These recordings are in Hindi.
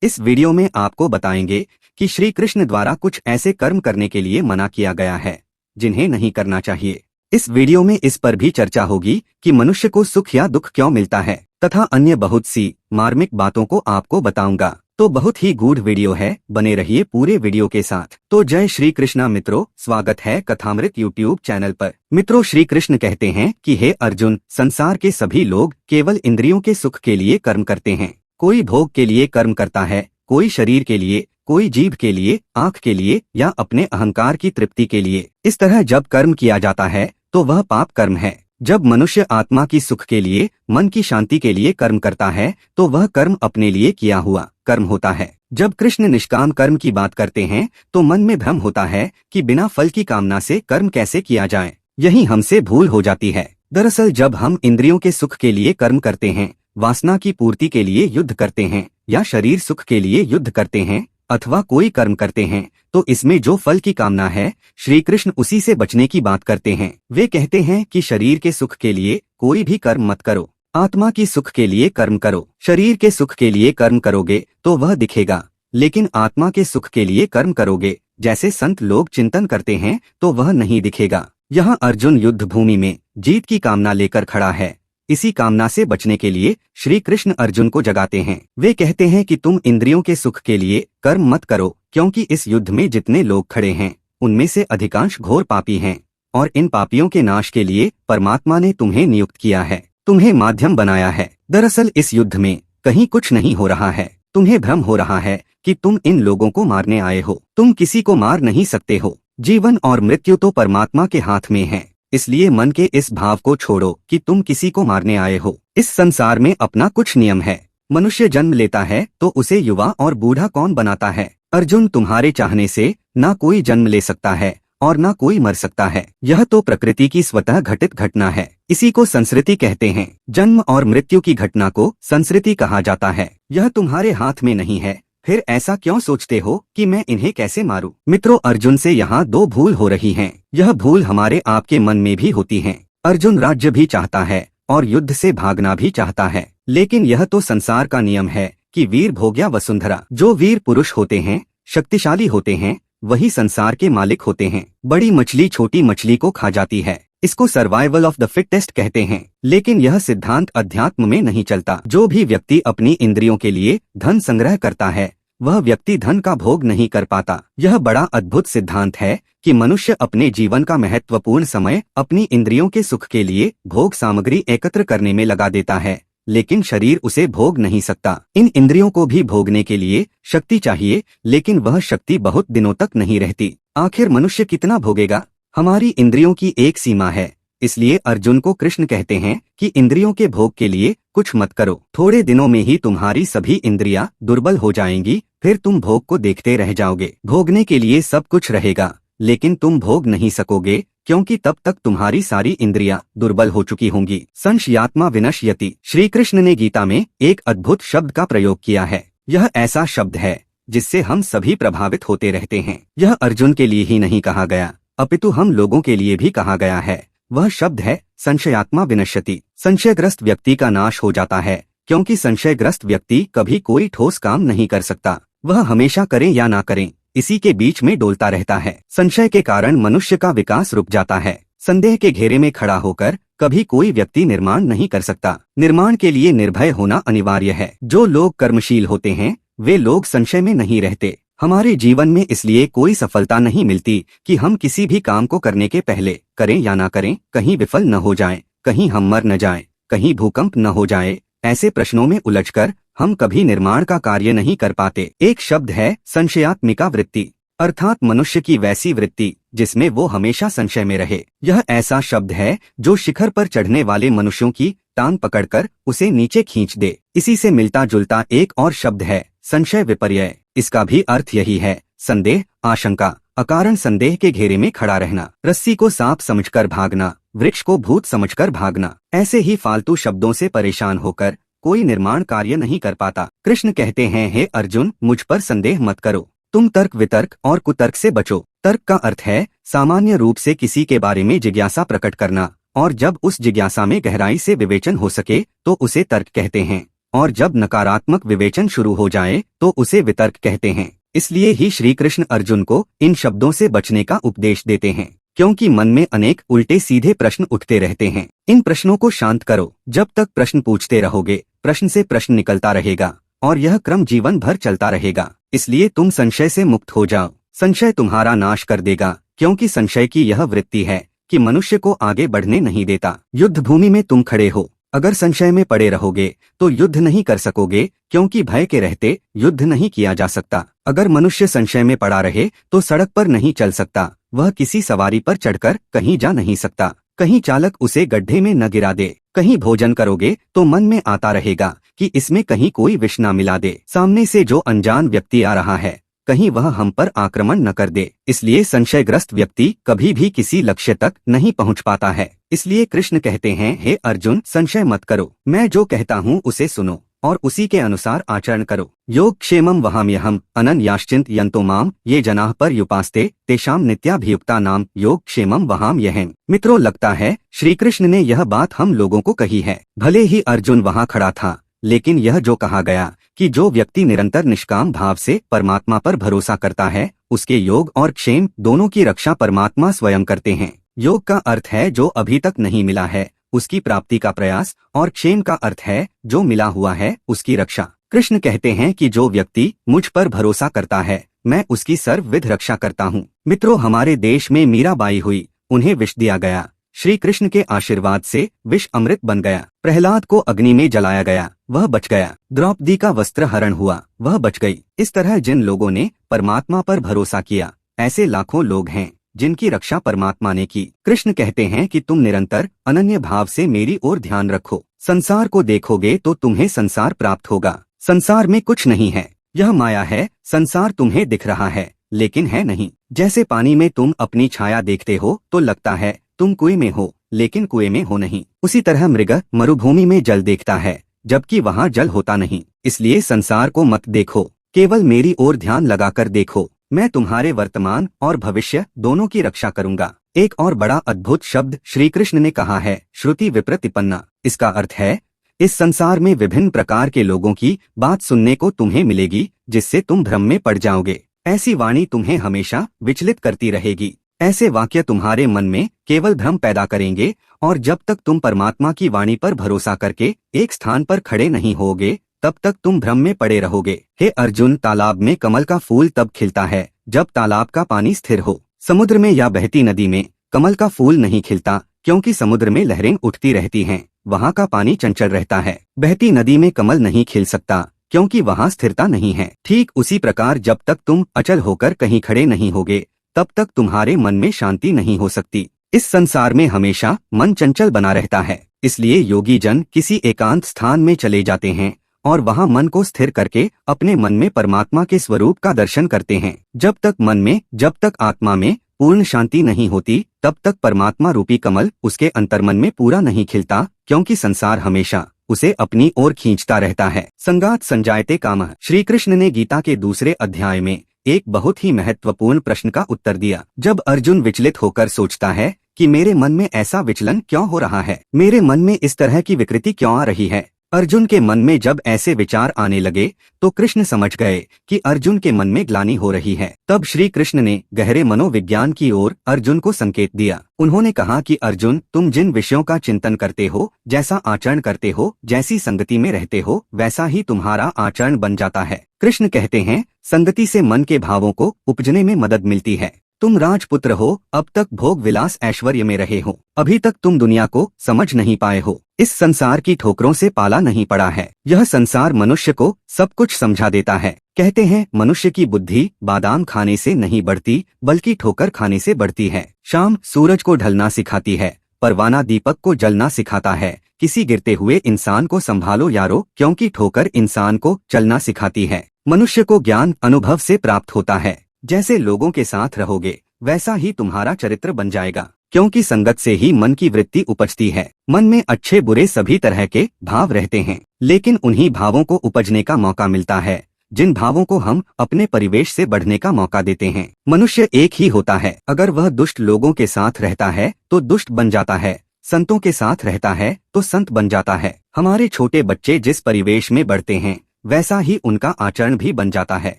इस वीडियो में आपको बताएंगे कि श्री कृष्ण द्वारा कुछ ऐसे कर्म करने के लिए मना किया गया है जिन्हें नहीं करना चाहिए। इस वीडियो में इस पर भी चर्चा होगी कि मनुष्य को सुख या दुख क्यों मिलता है तथा अन्य बहुत सी मार्मिक बातों को आपको बताऊंगा। तो बहुत ही गूढ़ वीडियो है, बने रहिए पूरे वीडियो के साथ। तो जय श्री कृष्णा मित्रों, स्वागत है कथामृत यूट्यूब चैनल पर। मित्रों, श्री कृष्ण कहते हैं कि हे अर्जुन, संसार के सभी लोग केवल इंद्रियों के सुख के लिए कर्म करते हैं। कोई भोग के लिए कर्म करता है, कोई शरीर के लिए, कोई जीभ के लिए, आँख के लिए या अपने अहंकार की तृप्ति के लिए। इस तरह जब कर्म किया जाता है तो वह पाप कर्म है। जब मनुष्य आत्मा की सुख के लिए, मन की शांति के लिए कर्म करता है तो वह कर्म अपने लिए किया हुआ कर्म होता है। जब कृष्ण निष्काम कर्म की बात करते हैं तो मन में भ्रम होता है कि बिना फल की कामना से कर्म कैसे किया जाए। यही हमसे भूल हो जाती है। दरअसल जब हम इंद्रियों के सुख के लिए कर्म करते हैं, वासना की पूर्ति के लिए युद्ध करते हैं या शरीर सुख के लिए युद्ध करते हैं अथवा कोई कर्म करते हैं तो इसमें जो फल की कामना है, श्री कृष्ण उसी से बचने की बात करते हैं। वे कहते हैं कि शरीर के सुख के लिए कोई भी कर्म मत करो, आत्मा की सुख के लिए कर्म करो। शरीर के सुख के लिए कर्म करोगे तो वह दिखेगा, लेकिन आत्मा के सुख के लिए कर्म करोगे जैसे संत लोग चिंतन करते हैं तो वह नहीं दिखेगा। यहाँ अर्जुन युद्ध भूमि में जीत की कामना लेकर खड़ा है। इसी कामना से बचने के लिए श्री कृष्ण अर्जुन को जगाते हैं। वे कहते हैं कि तुम इंद्रियों के सुख के लिए कर्म मत करो, क्योंकि इस युद्ध में जितने लोग खड़े हैं उनमें से अधिकांश घोर पापी हैं और इन पापियों के नाश के लिए परमात्मा ने तुम्हें नियुक्त किया है, तुम्हें माध्यम बनाया है। दरअसल इस युद्ध में कहीं कुछ नहीं हो रहा है। तुम्हें भ्रम हो रहा है कि तुम इन लोगों को मारने आए हो। तुम किसी को मार नहीं सकते हो। जीवन और मृत्यु तो परमात्मा के हाथ में है, इसलिए मन के इस भाव को छोड़ो कि तुम किसी को मारने आए हो। इस संसार में अपना कुछ नियम है। मनुष्य जन्म लेता है तो उसे युवा और बूढ़ा कौन बनाता है? अर्जुन, तुम्हारे चाहने से ना कोई जन्म ले सकता है और ना कोई मर सकता है। यह तो प्रकृति की स्वतः घटित घटना है। इसी को संस्कृति कहते हैं। जन्म और मृत्यु की घटना को संस्कृति कहा जाता है। यह तुम्हारे हाथ में नहीं है। फिर ऐसा क्यों सोचते हो कि मैं इन्हें कैसे मारूं? मित्रों, अर्जुन से यहाँ दो भूल हो रही हैं। यह भूल हमारे आपके मन में भी होती है। अर्जुन राज्य भी चाहता है और युद्ध से भागना भी चाहता है, लेकिन यह तो संसार का नियम है कि वीर भोग्या वसुंधरा। जो वीर पुरुष होते हैं, शक्तिशाली होते हैं, वही संसार के मालिक होते हैं। बड़ी मछली छोटी मछली को खा जाती है। इसको सर्वाइवल ऑफ द फिटेस्ट कहते हैं। लेकिन यह सिद्धांत अध्यात्म में नहीं चलता। जो भी व्यक्ति अपनी इंद्रियों के लिए धन संग्रह करता है वह व्यक्ति धन का भोग नहीं कर पाता। यह बड़ा अद्भुत सिद्धांत है कि मनुष्य अपने जीवन का महत्वपूर्ण समय अपनी इंद्रियों के सुख के लिए भोग सामग्री एकत्र करने में लगा देता है, लेकिन शरीर उसे भोग नहीं सकता। इन इंद्रियों को भी भोगने के लिए शक्ति चाहिए, लेकिन वह शक्ति बहुत दिनों तक नहीं रहती। आखिर मनुष्य कितना भोगेगा? हमारी इंद्रियों की एक सीमा है। इसलिए अर्जुन को कृष्ण कहते हैं कि इंद्रियों के भोग के लिए कुछ मत करो। थोड़े दिनों में ही तुम्हारी सभी इंद्रियां दुर्बल हो जाएंगी, फिर तुम भोग को देखते रह जाओगे। भोगने के लिए सब कुछ रहेगा, लेकिन तुम भोग नहीं सकोगे, क्योंकि तब तक तुम्हारी सारी इंद्रियां दुर्बल हो चुकी होंगी। संशयात्मा विनश्यति। श्री कृष्ण ने गीता में एक अद्भुत शब्द का प्रयोग किया है। यह ऐसा शब्द है जिससे हम सभी प्रभावित होते रहते हैं। यह अर्जुन के लिए ही नहीं कहा गया, अपितु हम लोगों के लिए भी कहा गया है। वह शब्द है संशयात्मा विनश्यति। संशयग्रस्त व्यक्ति का नाश हो जाता है, क्योंकि संशयग्रस्त व्यक्ति कभी कोई ठोस काम नहीं कर सकता। वह हमेशा करें या ना करें, इसी के बीच में डोलता रहता है। संशय के कारण मनुष्य का विकास रुक जाता है। संदेह के घेरे में खड़ा होकर कभी कोई व्यक्ति निर्माण नहीं कर सकता। निर्माण के लिए निर्भय होना अनिवार्य है। जो लोग कर्मशील होते हैं वे लोग संशय में नहीं रहते। हमारे जीवन में इसलिए कोई सफलता नहीं मिलती कि हम किसी भी काम को करने के पहले करें या ना करें, कहीं विफल न हो जाएं, कहीं हम मर न जाएं, कहीं भूकंप न हो जाए। ऐसे प्रश्नों में उलझकर हम कभी निर्माण का कार्य नहीं कर पाते। एक शब्द है संशयात्मिका वृत्ति, अर्थात मनुष्य की वैसी वृत्ति जिसमें वो हमेशा संशय में रहे। यह ऐसा शब्द है जो शिखर पर चढ़ने वाले मनुष्यों की टांग पकड़कर उसे नीचे खींच दे। इसी से मिलता जुलता एक और शब्द है संशय विपर्यय। इसका भी अर्थ यही है, संदेह, आशंका, अकारण संदेह के घेरे में खड़ा रहना, रस्सी को सांप समझकर भागना, वृक्ष को भूत समझकर भागना। ऐसे ही फालतू शब्दों से परेशान होकर कोई निर्माण कार्य नहीं कर पाता। कृष्ण कहते हैं, हे अर्जुन, मुझ पर संदेह मत करो। तुम तर्क वितर्क और कुतर्क से बचो। तर्क का अर्थ है सामान्य रूप से किसी के बारे में जिज्ञासा प्रकट करना, और जब उस जिज्ञासा में गहराई से विवेचन हो सके तो उसे तर्क कहते हैं। और जब नकारात्मक विवेचन शुरू हो जाए तो उसे वितर्क कहते हैं। इसलिए ही श्री कृष्ण अर्जुन को इन शब्दों से बचने का उपदेश देते हैं, क्योंकि मन में अनेक उल्टे सीधे प्रश्न उठते रहते हैं। इन प्रश्नों को शांत करो। जब तक प्रश्न पूछते रहोगे, प्रश्न से प्रश्न निकलता रहेगा और यह क्रम जीवन भर चलता रहेगा। इसलिए तुम संशय से मुक्त हो जाओ। संशय तुम्हारा नाश कर देगा, क्योंकि संशय की यह वृत्ति है कि मनुष्य को आगे बढ़ने नहीं देता। युद्ध भूमि में तुम खड़े हो, अगर संशय में पड़े रहोगे तो युद्ध नहीं कर सकोगे, क्योंकि भय के रहते युद्ध नहीं किया जा सकता। अगर मनुष्य संशय में पड़ा रहे तो सड़क पर नहीं चल सकता, वह किसी सवारी पर चढ़कर कहीं जा नहीं सकता, कहीं चालक उसे गड्ढे में न गिरा दे। कहीं भोजन करोगे तो मन में आता रहेगा कि इसमें कहीं कोई विष न मिला दे। सामने से जो अनजान व्यक्ति आ रहा है, कहीं वह हम पर आक्रमण न कर दे। इसलिए संशयग्रस्त व्यक्ति कभी भी किसी लक्ष्य तक नहीं पहुंच पाता है। इसलिए कृष्ण कहते हैं, हे अर्जुन, संशय मत करो, मैं जो कहता हूँ उसे सुनो और उसी के अनुसार आचरण करो। योग क्षेमम वहाम्यहम अनन्याश्चिंत यंतो माम ये जनाः पर्युपास्ते तेषाम नित्याभियुक्ता नाम योग क्षेमम वहाम्यहम्। मित्रों, लगता है श्री कृष्ण ने यह बात हम लोगों को कही है। भले ही अर्जुन वहाँ खड़ा था, लेकिन यह जो कहा गया कि जो व्यक्ति निरंतर निष्काम भाव से परमात्मा पर भरोसा करता है, उसके योग और क्षेम दोनों की रक्षा परमात्मा स्वयं करते हैं। योग का अर्थ है जो अभी तक नहीं मिला है उसकी प्राप्ति का प्रयास, और क्षेम का अर्थ है जो मिला हुआ है उसकी रक्षा। कृष्ण कहते हैं कि जो व्यक्ति मुझ पर भरोसा करता है, मैं उसकी सर्वविध रक्षा करता हूँ। मित्रों, हमारे देश में मीराबाई हुई, उन्हें विष दिया गया। श्री कृष्ण के आशीर्वाद से विष अमृत बन गया। प्रहलाद को अग्नि में जलाया गया, वह बच गया। द्रौपदी का वस्त्र हरण हुआ, वह बच गई। इस तरह जिन लोगों ने परमात्मा पर भरोसा किया, ऐसे लाखों लोग हैं जिनकी रक्षा परमात्मा ने की। कृष्ण कहते हैं कि तुम निरंतर अनन्य भाव से मेरी ओर ध्यान रखो। संसार को देखोगे तो तुम्हें संसार प्राप्त होगा। संसार में कुछ नहीं है, यह माया है। संसार तुम्हें दिख रहा है लेकिन है नहीं। जैसे पानी में तुम अपनी छाया देखते हो तो लगता है तुम कुएं में हो, लेकिन कुएं में हो नहीं। उसी तरह मृग मरुभूमि में जल देखता है, जबकि वहाँ जल होता नहीं। इसलिए संसार को मत देखो, केवल मेरी ओर ध्यान लगाकर देखो। मैं तुम्हारे वर्तमान और भविष्य दोनों की रक्षा करूंगा। एक और बड़ा अद्भुत शब्द श्री कृष्ण ने कहा है, श्रुति विप्रतिपन्ना। इसका अर्थ है, इस संसार में विभिन्न प्रकार के लोगों की बात सुनने को तुम्हें मिलेगी, जिससे तुम भ्रम में पड़ जाओगे। ऐसी वाणी तुम्हें हमेशा विचलित करती रहेगी। ऐसे वाक्य तुम्हारे मन में केवल भ्रम पैदा करेंगे, और जब तक तुम परमात्मा की वाणी पर भरोसा करके एक स्थान पर खड़े नहीं होगे, तब तक तुम भ्रम में पड़े रहोगे। हे अर्जुन, तालाब में कमल का फूल तब खिलता है जब तालाब का पानी स्थिर हो। समुद्र में या बहती नदी में कमल का फूल नहीं खिलता, क्योंकि समुद्र में लहरें उठती रहती हैं, वहाँ का पानी चंचल रहता है। बहती नदी में कमल नहीं खिल सकता, क्योंकि वहाँ स्थिरता नहीं है। ठीक उसी प्रकार जब तक तुम अचल होकर कहीं खड़े नहीं होगे, तब तक तुम्हारे मन में शांति नहीं हो सकती। इस संसार में हमेशा मन चंचल बना रहता है। इसलिए योगी जन किसी एकांत स्थान में चले जाते हैं और वहां मन को स्थिर करके अपने मन में परमात्मा के स्वरूप का दर्शन करते हैं। जब तक आत्मा में पूर्ण शांति नहीं होती, तब तक परमात्मा रूपी कमल उसके अंतर्मन में पूरा नहीं खिलता, क्योंकि संसार हमेशा उसे अपनी ओर खींचता रहता है। संगात संजायते कामः। श्री कृष्ण ने गीता के दूसरे अध्याय में एक बहुत ही महत्वपूर्ण प्रश्न का उत्तर दिया। जब अर्जुन विचलित होकर सोचता है कि मेरे मन में ऐसा विचलन क्यों हो रहा है, मेरे मन में इस तरह की विकृति क्यों आ रही है, अर्जुन के मन में जब ऐसे विचार आने लगे तो कृष्ण समझ गए कि अर्जुन के मन में ग्लानि हो रही है। तब श्री कृष्ण ने गहरे मनोविज्ञान की ओर अर्जुन को संकेत दिया। उन्होंने कहा कि अर्जुन, तुम जिन विषयों का चिंतन करते हो, जैसा आचरण करते हो, जैसी संगति में रहते हो, वैसा ही तुम्हारा आचरण बन जाता है। कृष्ण कहते हैं, संगति से मन के भावों को उपजने में मदद मिलती है। तुम राजपुत्र हो, अब तक भोग विलास ऐश्वर्य में रहे हो, अभी तक तुम दुनिया को समझ नहीं पाए हो, इस संसार की ठोकरों से पाला नहीं पड़ा है। यह संसार मनुष्य को सब कुछ समझा देता है। कहते हैं, मनुष्य की बुद्धि बादाम खाने से नहीं बढ़ती, बल्कि ठोकर खाने से बढ़ती है। शाम सूरज को ढलना सिखाती है, परवाना दीपक को जलना सिखाता है। किसी गिरते हुए इंसान को संभालो यारो, क्योंकि ठोकर इंसान को चलना सिखाती है। मनुष्य को ज्ञान अनुभव से प्राप्त होता है। जैसे लोगों के साथ रहोगे, वैसा ही तुम्हारा चरित्र बन जाएगा, क्योंकि संगत से ही मन की वृत्ति उपजती है। मन में अच्छे बुरे सभी तरह के भाव रहते हैं, लेकिन उन्हीं भावों को उपजने का मौका मिलता है जिन भावों को हम अपने परिवेश से बढ़ने का मौका देते हैं। मनुष्य एक ही होता है, अगर वह दुष्ट लोगों के साथ रहता है तो दुष्ट बन जाता है, संतों के साथ रहता है तो संत बन जाता है। हमारे छोटे बच्चे जिस परिवेश में बढ़ते हैं वैसा ही उनका आचरण भी बन जाता है।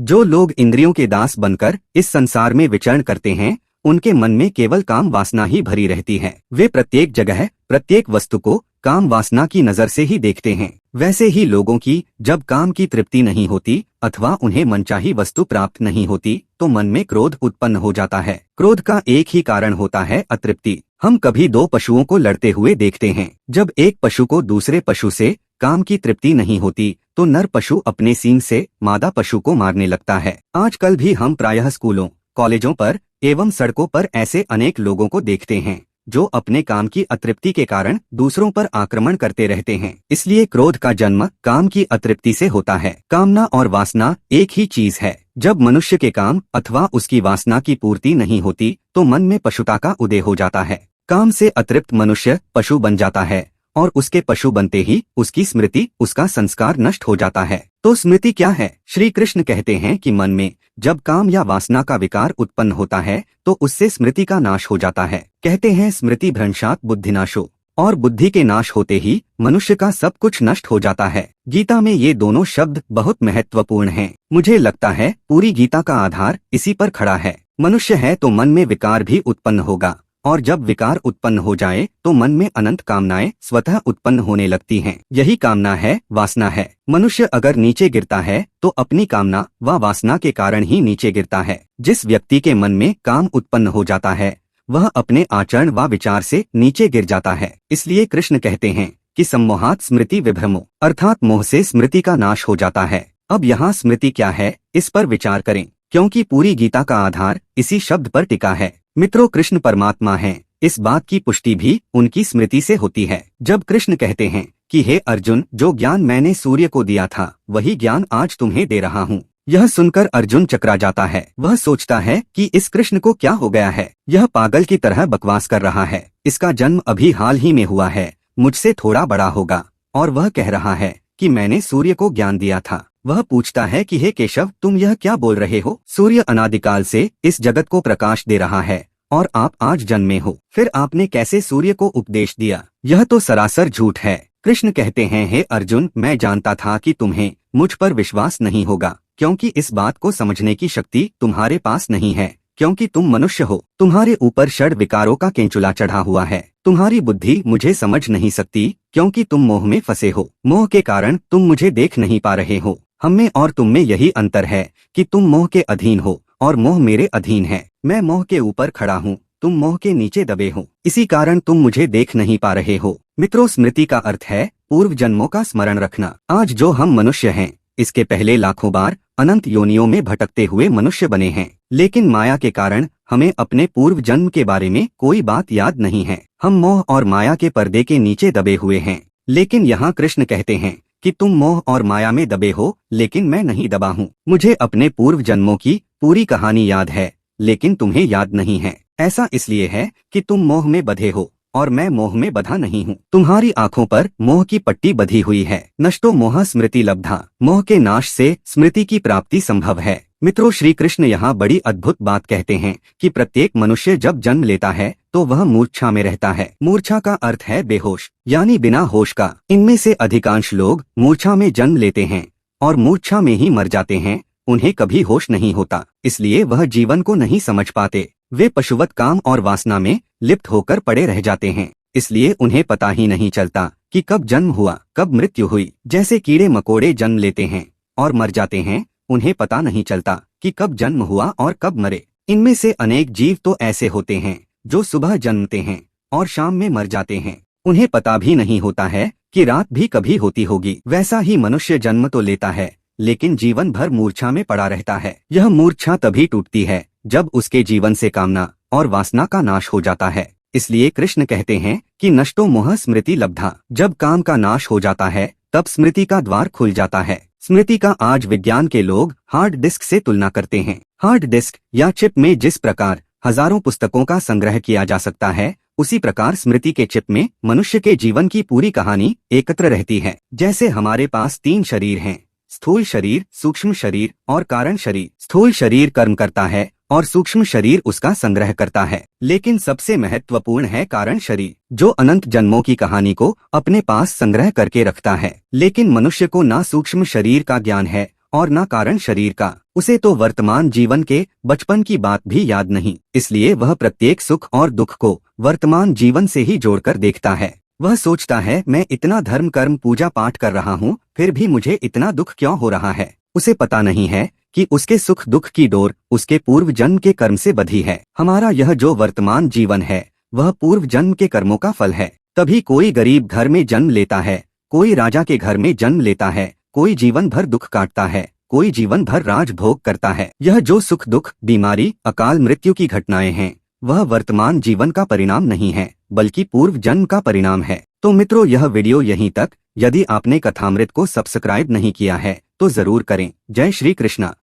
जो लोग इंद्रियों के दास बनकर इस संसार में विचरण करते हैं उनके मन में केवल काम वासना ही भरी रहती है। वे प्रत्येक जगह प्रत्येक वस्तु को काम वासना की नजर से ही देखते हैं। वैसे ही लोगों की जब काम की तृप्ति नहीं होती अथवा उन्हें मनचाही वस्तु प्राप्त नहीं होती तो मन में क्रोध उत्पन्न हो जाता है। क्रोध का एक ही कारण होता है अतृप्ति। हम कभी दो पशुओं को लड़ते हुए देखते हैं। जब एक पशु को दूसरे पशु से काम की तृप्ति नहीं होती तो नर पशु अपने सींग से मादा पशु को मारने लगता है। आजकल भी हम प्रायः स्कूलों कॉलेजों पर एवं सड़कों पर ऐसे अनेक लोगों को देखते हैं जो अपने काम की अतृप्ति के कारण दूसरों पर आक्रमण करते रहते हैं। इसलिए क्रोध का जन्म काम की अतृप्ति से होता है। कामना और वासना एक ही चीज है। जब मनुष्य के काम अथवा उसकी वासना की पूर्ति नहीं होती तो मन में पशुता का उदय हो जाता है। काम से अतृप्त मनुष्य पशु बन जाता है और उसके पशु बनते ही उसकी स्मृति उसका संस्कार नष्ट हो जाता है। तो स्मृति क्या है? श्री कृष्ण कहते हैं कि मन में जब काम या वासना का विकार उत्पन्न होता है तो उससे स्मृति का नाश हो जाता है। कहते हैं स्मृति भ्रंशात बुद्धिनाशो, और बुद्धि के नाश होते ही मनुष्य का सब कुछ नष्ट हो जाता है। गीता में ये दोनों शब्द बहुत महत्वपूर्ण हैं। मुझे लगता है पूरी गीता का आधार इसी पर खड़ा है। मनुष्य है तो मन में विकार भी उत्पन्न होगा और जब विकार उत्पन्न हो जाए तो मन में अनंत कामनाएं स्वतः उत्पन्न होने लगती हैं। यही कामना है, वासना है। मनुष्य अगर नीचे गिरता है तो अपनी कामना व वासना के कारण ही नीचे गिरता है। जिस व्यक्ति के मन में काम उत्पन्न हो जाता है वह अपने आचरण व विचार से नीचे गिर जाता है। इसलिए कृष्ण कहते हैं कि सम्मोहात् स्मृति विभ्रमो, अर्थात मोह से स्मृति का नाश हो जाता है। अब यहाँ स्मृति क्या है इस पर विचार करें, क्योंकि पूरी गीता का आधार इसी शब्द पर टिका है। मित्रों, कृष्ण परमात्मा हैं, इस बात की पुष्टि भी उनकी स्मृति से होती है। जब कृष्ण कहते हैं कि हे अर्जुन, जो ज्ञान मैंने सूर्य को दिया था वही ज्ञान आज तुम्हें दे रहा हूँ, यह सुनकर अर्जुन चकरा जाता है। वह सोचता है कि इस कृष्ण को क्या हो गया है, यह पागल की तरह बकवास कर रहा है। इसका जन्म अभी हाल ही में हुआ है, मुझसे थोड़ा बड़ा होगा और वह कह रहा है कि मैंने सूर्य को ज्ञान दिया था। वह पूछता है कि हे केशव, तुम यह क्या बोल रहे हो? सूर्य अनादिकाल से इस जगत को प्रकाश दे रहा है और आप आज जन्मे हो, फिर आपने कैसे सूर्य को उपदेश दिया? यह तो सरासर झूठ है। कृष्ण कहते हैं, हे अर्जुन, मैं जानता था कि तुम्हें मुझ पर विश्वास नहीं होगा, क्योंकि इस बात को समझने की शक्ति तुम्हारे पास नहीं है, क्योंकि तुम मनुष्य हो। तुम्हारे ऊपर षड विकारों का केंचुला चढ़ा हुआ है। तुम्हारी बुद्धि मुझे समझ नहीं सकती, क्योंकि तुम मोह में फंसे हो। मोह के कारण तुम मुझे देख नहीं पा रहे हो। हम में और तुम में यही अंतर है कि तुम मोह के अधीन हो और मोह मेरे अधीन है। मैं मोह के ऊपर खड़ा हूँ, तुम मोह के नीचे दबे हो, इसी कारण तुम मुझे देख नहीं पा रहे हो। मित्रों, स्मृति का अर्थ है पूर्व जन्मों का स्मरण रखना। आज जो हम मनुष्य हैं, इसके पहले लाखों बार अनंत योनियों में भटकते हुए मनुष्य बने हैं, लेकिन माया के कारण हमें अपने पूर्व जन्म के बारे में कोई बात याद नहीं है। हम मोह और माया के पर्दे के नीचे दबे हुए हैं। लेकिन यहाँ कृष्ण कहते हैं कि तुम मोह और माया में दबे हो, लेकिन मैं नहीं दबा हूँ। मुझे अपने पूर्व जन्मों की पूरी कहानी याद है, लेकिन तुम्हें याद नहीं है। ऐसा इसलिए है कि तुम मोह में बंधे हो और मैं मोह में बंधा नहीं हूँ। तुम्हारी आंखों पर मोह की पट्टी बंधी हुई है। नष्टो मोह स्मृति लब्धा, मोह के नाश से स्मृति की प्राप्ति संभव है। मित्रों, श्री कृष्ण यहाँ बड़ी अद्भुत बात कहते हैं कि प्रत्येक मनुष्य जब जन्म लेता है तो वह मूर्छा में रहता है। मूर्छा का अर्थ है बेहोश, यानी बिना होश का। इनमें से अधिकांश लोग मूर्छा में जन्म लेते हैं और मूर्छा में ही मर जाते हैं। उन्हें कभी होश नहीं होता, इसलिए वह जीवन को नहीं समझ पाते। वे पशुवत काम और वासना में लिप्त होकर पड़े रह जाते हैं, इसलिए उन्हें पता ही नहीं चलता कि कब जन्म हुआ, कब मृत्यु हुई। जैसे कीड़े मकोड़े जन्म लेते हैं और मर जाते हैं, उन्हें पता नहीं चलता कि कब जन्म हुआ और कब मरे। इनमें से अनेक जीव तो ऐसे होते हैं जो सुबह जन्मते हैं और शाम में मर जाते हैं। उन्हें पता भी नहीं होता है कि रात भी कभी होती होगी। वैसा ही मनुष्य जन्म तो लेता है, लेकिन जीवन भर मूर्छा में पड़ा रहता है। यह मूर्छा तभी टूटती है जब उसके जीवन से कामना और वासना का नाश हो जाता है। इसलिए कृष्ण कहते हैं कि नष्टो मोह स्मृति लब्धा, जब काम का नाश हो जाता है तब स्मृति का द्वार खुल जाता है। स्मृति का आज विज्ञान के लोग हार्ड डिस्क से तुलना करते हैं। हार्ड डिस्क या चिप में जिस प्रकार हजारों पुस्तकों का संग्रह किया जा सकता है, उसी प्रकार स्मृति के चिप में मनुष्य के जीवन की पूरी कहानी एकत्र रहती है। जैसे हमारे पास 3 शरीर हैं, स्थूल शरीर, सूक्ष्म शरीर और कारण शरीर। स्थूल शरीर कर्म करता है और सूक्ष्म शरीर उसका संग्रह करता है। लेकिन सबसे महत्वपूर्ण है कारण शरीर, जो अनंत जन्मों की कहानी को अपने पास संग्रह करके रखता है। लेकिन मनुष्य को ना सूक्ष्म शरीर का ज्ञान है और ना कारण शरीर का। उसे तो वर्तमान जीवन के बचपन की बात भी याद नहीं, इसलिए वह प्रत्येक सुख और दुख को वर्तमान जीवन से ही जोड़कर देखता है। वह सोचता है, मैं इतना धर्म कर्म पूजा पाठ कर रहा हूँ, फिर भी मुझे इतना दुख क्यों हो रहा है। उसे पता नहीं है कि उसके सुख दुख की डोर उसके पूर्व जन्म के कर्म से बंधी है। हमारा यह जो वर्तमान जीवन है वह पूर्व जन्म के कर्मों का फल है। तभी कोई गरीब घर में जन्म लेता है, कोई राजा के घर में जन्म लेता है, कोई जीवन भर दुख काटता है, कोई जीवन भर राजभोग करता है। यह जो सुख दुख, बीमारी, अकाल मृत्यु की घटनाएं हैं वह वर्तमान जीवन का परिणाम नहीं है, बल्कि पूर्व जन्म का परिणाम है। तो मित्रों, यह वीडियो यहीं तक। यदि आपने कथामृत को सब्सक्राइब नहीं किया है तो जरूर करें। जय श्री कृष्णा।